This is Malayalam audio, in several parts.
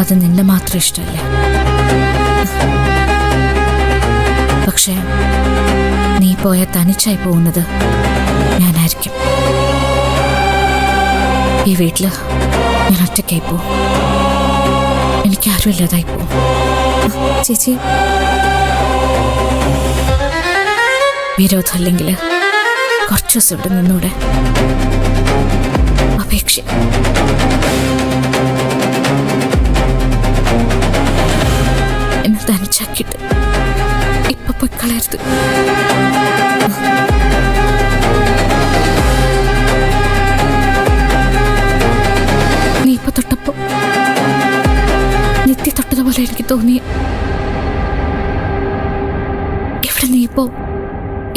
അത് നിന്നെ മാത്രം ഇഷ്ടമല്ല. പക്ഷേ നീ പോയാൽ തനിച്ചായി പോകുന്നത് ഞാനായിരിക്കും. ഈ വീട്ടില് ഞാൻ ഒറ്റയ്ക്കായി പോവും. എനിക്കാരും ഇല്ലാതായി പോവും. ചേച്ചി, വിരോധമല്ലെങ്കിൽ കുറച്ചു ദിവസം ഇവിടെ നിന്നൂടെ? അപേക്ഷ. എന്നെ തനിച്ചാക്കിയിട്ട് ഇപ്പൊ പോയി കളയരുത്. നീ ഇപ്പൊ തൊട്ടപ്പോ നിത്യ തൊട്ടതുപോലെ എനിക്ക് തോന്നി. ഇവിടെ നീ ഇപ്പോ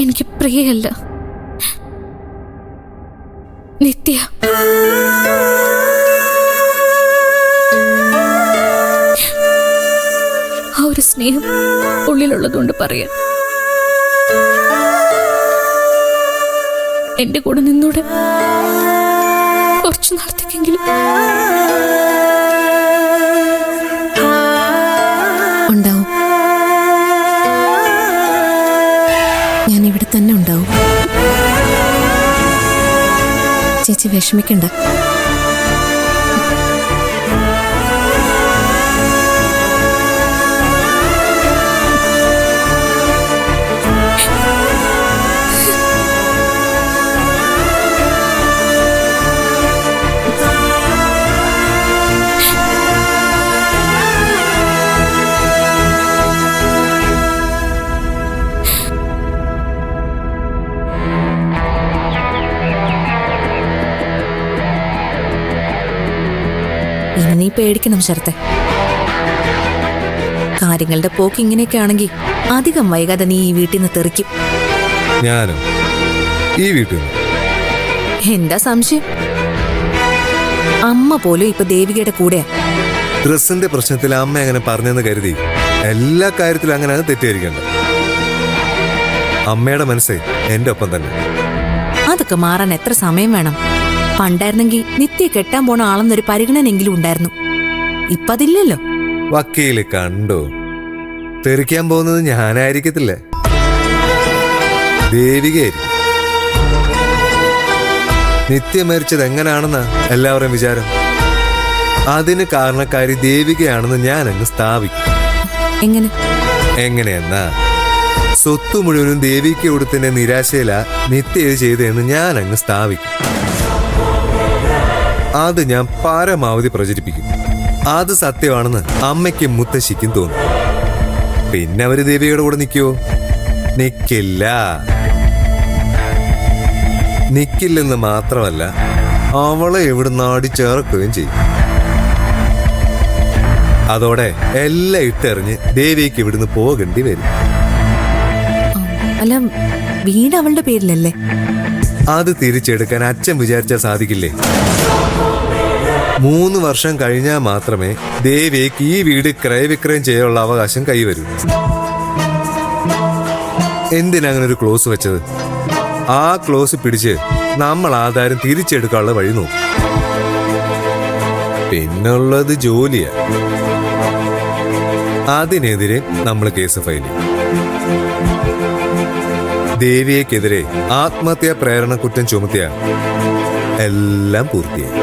എനിക്ക് പ്രിയല്ല, നിത്യ. ആ ഒരു സ്നേഹം ഉള്ളിലുള്ളതുകൊണ്ട് പറയാൻ. എന്റെ കൂടെ നിന്നൂടെ കുറച്ചു നാളത്തേക്കെങ്കിലും? ഉണ്ടാവും. ഞാൻ ഇവിടെ തന്നെ ഉണ്ടാവും. ചേച്ചി വിഷമിക്കണ്ട. ഇനി നീ പേടിക്കണം ശരത്തെ. കാര്യങ്ങളുടെ പോക്ക് ഇങ്ങനെയൊക്കെ ആണെങ്കിൽ അധികം വൈകാതെ നീ ഈ വീട്ടിൽ നിന്ന് തെറിക്കും. ഞാനും ഈ വീട്ടിൽ എന്താ സംശയം? അമ്മ പോലും ഇപ്പൊ ദേവികയുടെ കൂടെയാ. ഡ്രസ്സിന്റെ പ്രശ്നത്തിൽ അമ്മ അങ്ങനെ പറഞ്ഞെന്ന് കരുതി എല്ലാ കാര്യത്തിലും അങ്ങനെ തെറ്റിദ്ധരിക്കണ്ട. അമ്മയുടെ മനസ്സേ എന്റെ ഒപ്പം തന്നെ. അതൊക്കെ മാറാൻ എത്ര സമയം വേണം? പണ്ടായിരുന്നെങ്കിൽ നിത്യ കെട്ടാൻ പോണ ആളെന്നൊരു പരിഗണനെങ്കിലും ഉണ്ടായിരുന്നു. ഇപ്പൊ അതില്ലല്ലോ. വക്കീല് കണ്ടോ? തെറിക്കാൻ പോകുന്നത് ഞാനായിരിക്കത്തില്ല, ദേവികയായിരിക്കും. നിത്യ മരിച്ചത് എങ്ങനെയാണെന്നാ എല്ലാവരും വിചാരം. അതിന് കാരണക്കാരി ദേവികയാണെന്ന് ഞാൻ അങ്ങ് സ്ഥാപിക്കും. എങ്ങനെയെന്നാ സ്വത്ത് മുഴുവനും ദേവിക്ക് കൊടുത്തിന്റെ നിരാശയില നിത്യ ഇത് ചെയ്തതെന്ന് ഞാൻ അങ്ങ് സ്ഥാപിക്കും. അത് ഞാൻ പരമാവധി പ്രചരിപ്പിക്കും. അത് സത്യമാണെന്ന് അമ്മയ്ക്കും മുത്തശ്ശിക്കും തോന്നും. പിന്നെ അവര് ദേവിയുടെ കൂടെ നിൽക്കുവോ? നിക്കില്ലെന്ന് മാത്രമല്ല, അവളെ എവിടുന്ന് അടിച്ചേർക്കുകയും ചെയ്യും. അതോടെ എല്ലാം ഇട്ടെറിഞ്ഞ് ദേവിക്ക് ഇവിടുന്ന് പോകേണ്ടി വരും. അല്ല, വീട് അവളുടെ പേരിലല്ലേ? അത് തിരിച്ചെടുക്കാൻ അച്ഛൻ വിചാരിച്ചാൽ സാധിക്കില്ലേ? 3 വർഷം കഴിഞ്ഞാൽ മാത്രമേ ദേവിക്ക് ഈ വീട് ക്രയവിക്രയം ചെയ്യാനുള്ള അവകാശം കൈവരൂ. എന്തിനാ അങ്ങനെ ഒരു ക്ലോസ് വെച്ചത്? ആ ക്ലോസ് പിടിച്ച് നമ്മൾ ആധാരം തിരിച്ചെടുക്കാനുള്ള വഴി നോക്കും. പിന്നുള്ളത് ജോലിയാ. അതിനെതിരെ നമ്മൾ കേസ് ഫയൽ ചെയ്യും. ദേവിയെക്കെതിരെ ആത്മഹത്യാ പ്രേരണ കുറ്റം ചുമത്തിയ എല്ലാം പൂർത്തിയായി.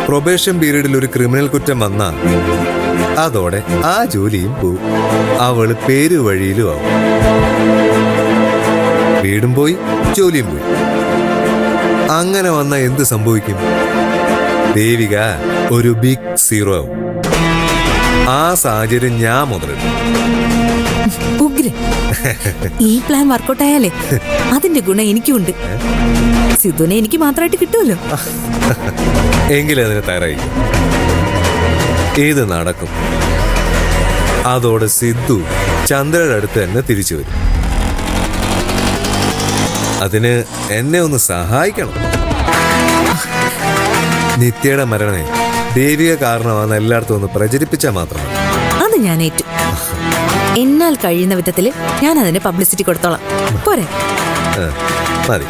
പ്രൊബേഷൻ പീരീഡിൽ ഒരു ക്രിമിനൽ കുറ്റം വന്നാ അതോടെ ആ ജോലിയും പോവും. അവള് പേരുവഴിയിലും ആവും. വീടും പോയി, ജോലിയും പോയി. അങ്ങനെ വന്ന എന്ത് സംഭവിക്കും? ദേവിക ഒരു ബിഗ് സീറോ ആവും. ആ സാഹചര്യം ഞാൻ മുതലെടുക്കും. ഉഗ്ര. ഈ പ്ലാൻ വർക്കൗട്ട് ആയാലേ അതിന്റെ ഗുണം എനിക്കുണ്ട്. സിദ്ധുനെ എനിക്ക് മാത്രമായിട്ട് കിട്ടുമല്ലോ. എങ്കിലും അതിന് തയ്യാറായി. ഇത് നടക്കും. അതോടെ സിദ്ധു ചന്ദ്രയുടെ അടുത്ത് തന്നെ തിരിച്ചു വരും. അതിന് എന്നെ ഒന്ന് സഹായിക്കണം. നിത്യയുടെ മരണേ ദേവിക കാരണമാണെന്ന് എല്ലായിടത്തും ഒന്ന് പ്രചരിപ്പിച്ചാൽ മാത്രമാണ്. അത് ഞാൻ ഏറ്റു. എന്നാൽ കഴിയുന്ന വിധത്തില് ഞാൻ അതിന് പബ്ലിസിറ്റി കൊടുത്തോളാം. പോരെ? മതി.